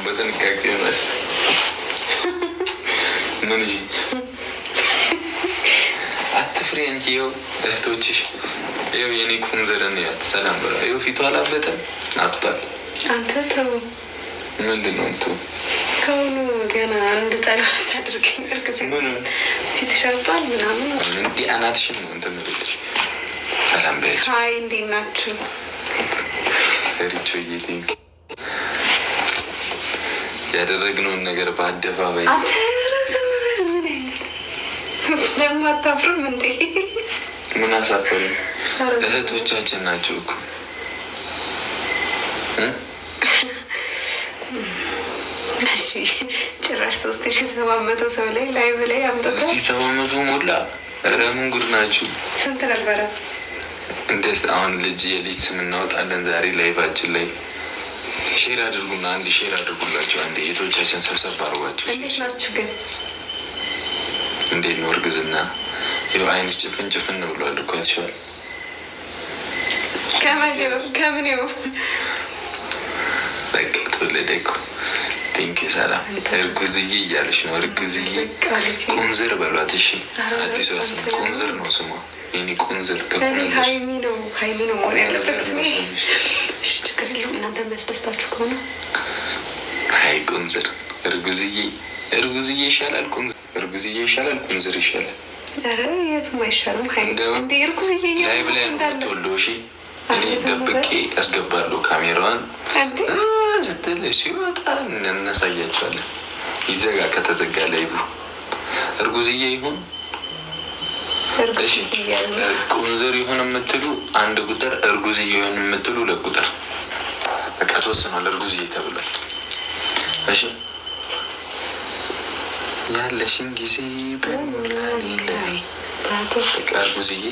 በጥንቃቄ ይሆናል። ምን እሺ አትፍሪ እንጂ ይኸው እህቶችሽ ይኸው የኔ ቁንዝርን ያት ሰላም ብላ ይኸው ፊቷ አላበጠም አብጧል። አንተ ተው ምንድን ነው እንቱ ከሆኑ ገና እንድጠላ ታድርገኝ። እርግዜ ፊትሽ አብጧል ምናምን እንዲህ አናትሽን ነው እንትን ምልልሽ። ሰላም በያች። ሀይ እንዴት ናችሁ? ሪቾዬ ቴንክ ያደረግነውን ነገር በአደባባይ ደግሞ አታፍርም እንዴ? ምን አሳፈረኝ? እህቶቻችን ናቸው እኮ እሺ ጭራሽ 3700 ሰው ላይ ላይቭ ላይ አምጥቶ 3700 ሞላ። ኧረ ምን ጉድ ናችሁ? ስንት ነበረ? እንደስ አሁን የልጅ ስም እናወጣለን ዛሬ ላይቫችን ላይ። ሼር አድርጉና አንድ ሼር አድርጉላቸው። አንድ እህቶቻችን ሰብሰብ አድርጓቸው። እንዴት ናችሁ ግን? እንዴት ነው እርግዝና? ይኸው አይንሽ ጭፍን ጭፍን ብሏል እኮ ያልሽዋል። ከመቼው ከምኔው በቃ ተወለደ እኮ። ቴንኪ ሰላም። እርጉዝዬ እያለች ነው። እርጉዝዬ ቁንዝር በሏት። እሺ አዲሱ ስም ቁንዝር ነው ስሟ። የኔ ቁንዝር ሀይሚ ነው መሆን ያለበት ስሜ። እሺ ችግር የለውም እናንተ የሚያስደስታችሁ ከሆነ። ሀይ ቁንዝር እርጉዝዬ ይሻላል ቁንዝር እርጉዝዬ ይሻላል ቁንዝር ይሻላል። የቱም አይሻልም። እንደ እርጉዝዬ ላይቭ ላይ ነው የምትወልደው። እሺ እኔ ደብቄ ያስገባለሁ ካሜራዋን ስትል ሲወጣ እናሳያቸዋለን። ይዘጋ ከተዘጋ ላይቭ እርጉዝዬ ይሁን ቁንዝር ይሁን የምትሉ 1 ቁጥር፣ እርጉዝዬ ይሁን የምትሉ 2 ቁጥር። በቃ ተወስኗል። እርጉዝዬ ተብሏል። እሺ ያለሽን ጊዜ በሙላ ላይ እርጉዝዬ